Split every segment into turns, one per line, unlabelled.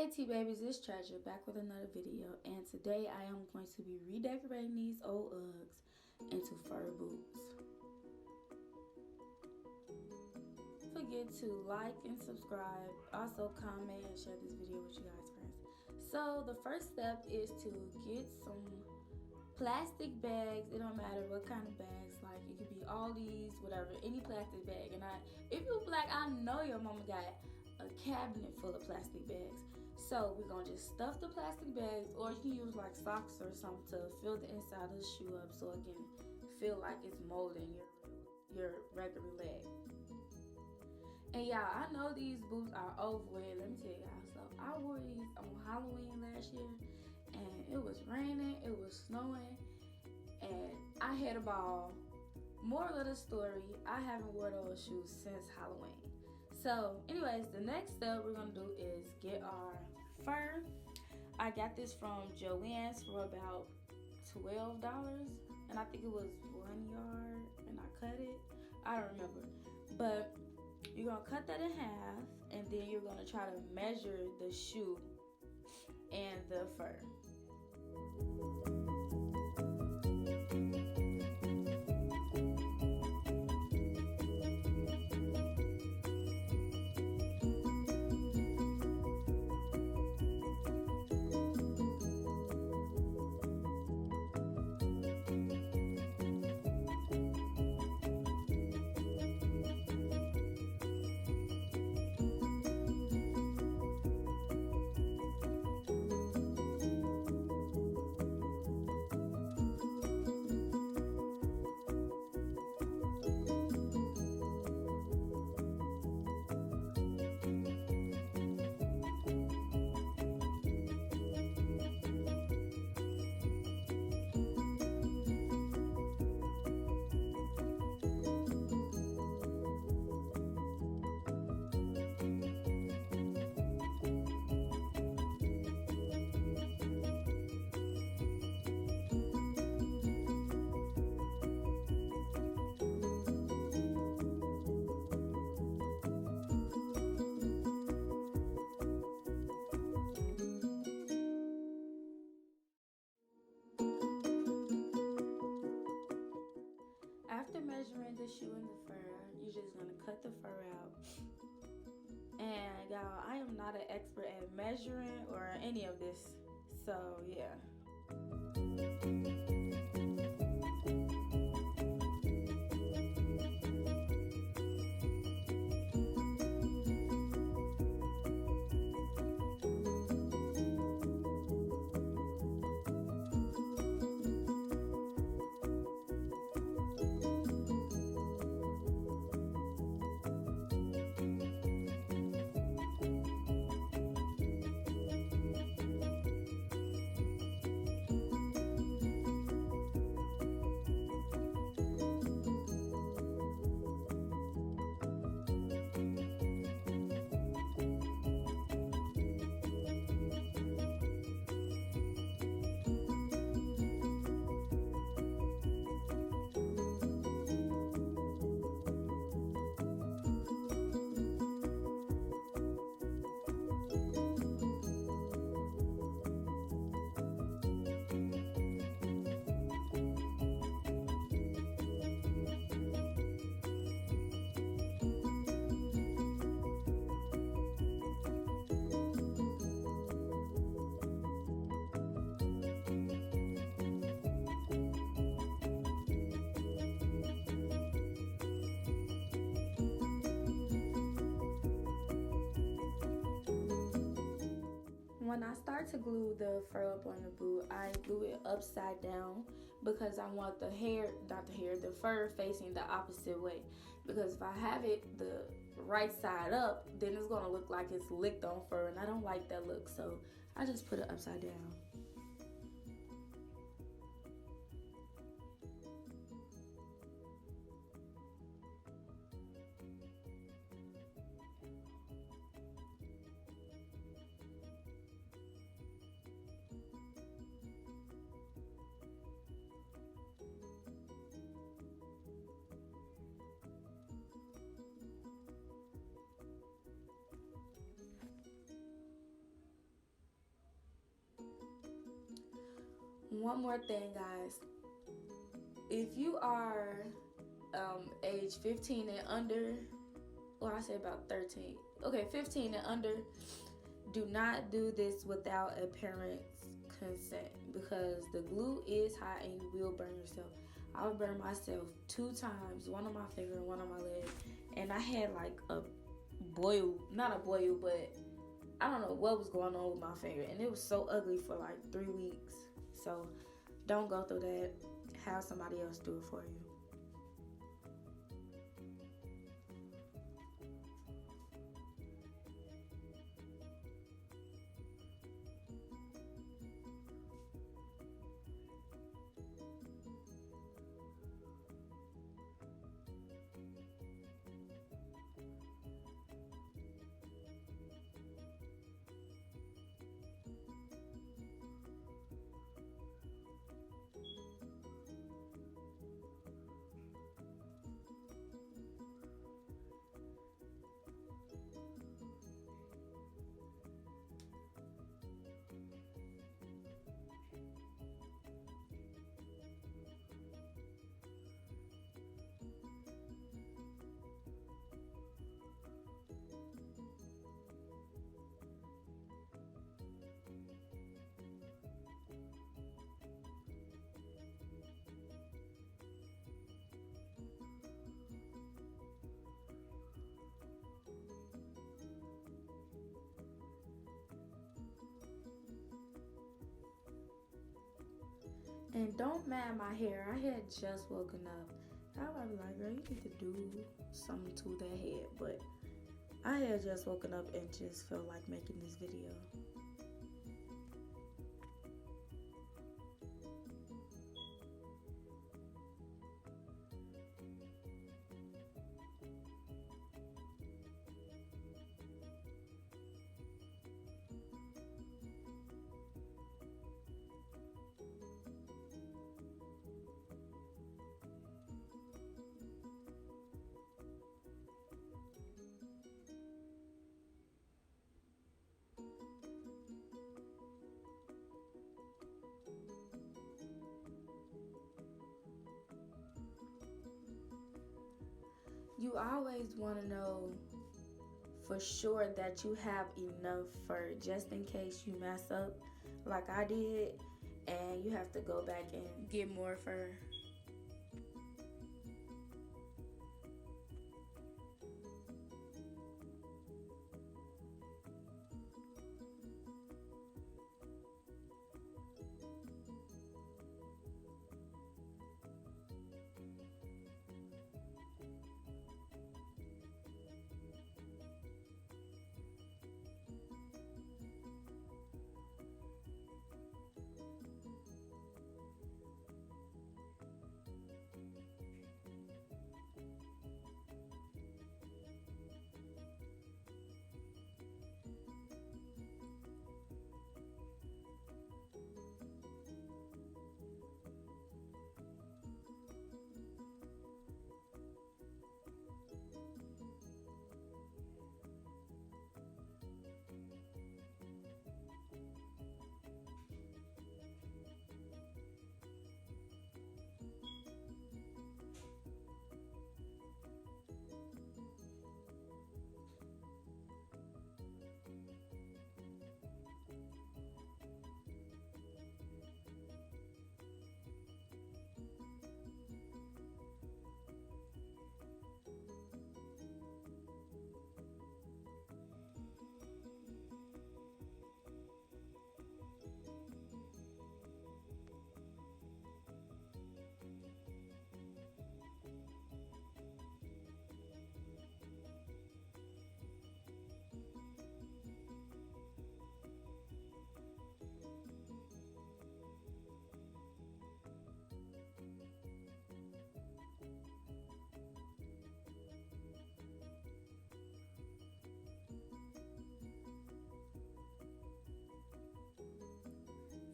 Hey T-Babies, it's Treasure back with another video, and today I am going to be redecorating these old Uggs into fur boots. Don't forget to like and subscribe, also comment and share this video with you guys friends. So the first step is to get some plastic bags. It don't matter what kind of bags, like it could be all these, whatever, any plastic bag. And if you're black, I know your mama got a cabinet full of plastic bags. So we're gonna just stuff the plastic bags, or you can use like socks or something to fill the inside of the shoe up so it can feel like it's molding your regular leg. And y'all, I know these boots are overweight. Let me tell y'all. So I wore these on Halloween last year, and it was raining, it was snowing, and I had a ball. Moral of the story, I haven't worn those shoes since Halloween. So anyways, the next step we're gonna do is get our fur. I got this from Joann's for about $12, and I think it was 1 yard, and I cut it. I don't remember, but you're gonna cut that in half, and then you're gonna try to measure the shoe and the fur. After measuring the shoe and the fur, you're just gonna cut the fur out. And y'all, I am not an expert at measuring or any of this, so yeah. When I start to glue the fur up on the boot, I glue it upside down because I want the fur facing the opposite way. Because if I have it the right side up, then it's gonna look like it's licked on fur, and I don't like that look, so I just put it upside down. One more thing, guys. If you are age 15 and under, well, I say about 13. Okay, 15 and under, do not do this without a parent's consent because the glue is hot and you will burn yourself. I've burned myself 2 times, one on my finger and one on my leg, and I had like a boil, not a boil, but I don't know what was going on with my finger, and it was so ugly for like 3 weeks. So don't go through that. Have somebody else do it for you. And don't mind my hair. I had just woken up. I was like, girl, you need to do something to that head. But I had just woken up and just felt like making this video. You always want to know for sure that you have enough fur just in case you mess up like I did and you have to go back and get more fur.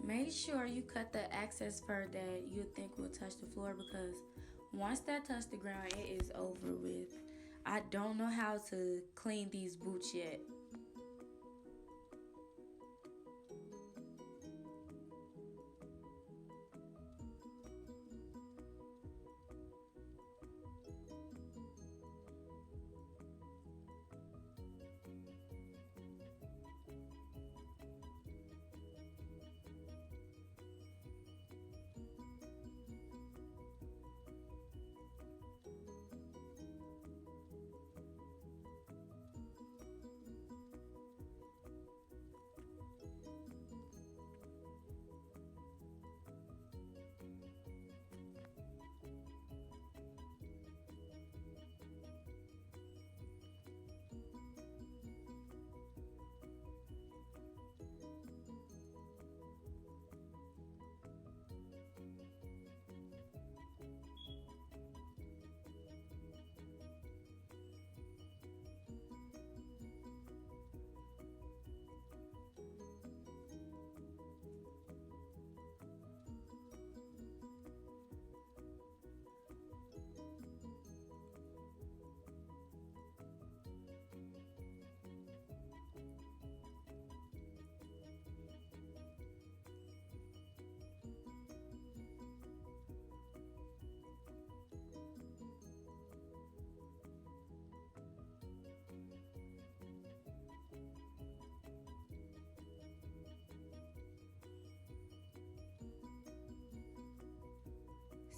Make sure you cut the excess fur that you think will touch the floor because once that touches the ground, it is over with. I don't know how to clean these boots yet.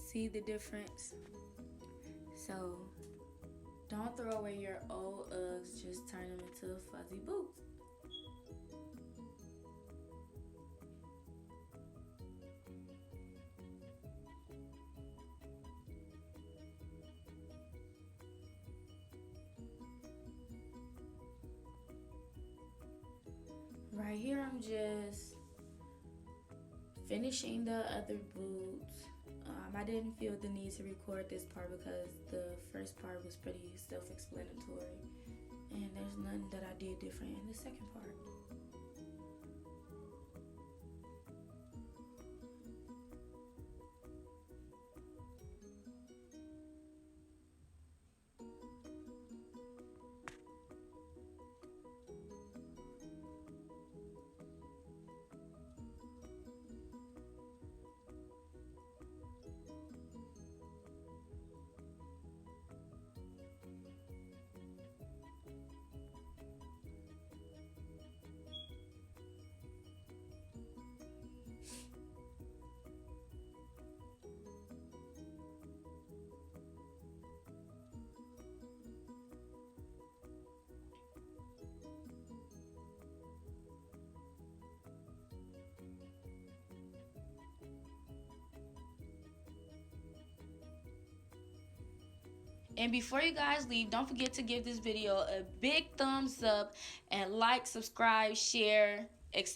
See the difference? So don't throw away your old Uggs, just turn them into fuzzy boots. Right here, I'm just finishing the other boots. I didn't feel the need to record this part because the first part was pretty self-explanatory, and there's nothing that I did different in the second part. And before you guys leave, don't forget to give this video a big thumbs up and like, subscribe, share, etc.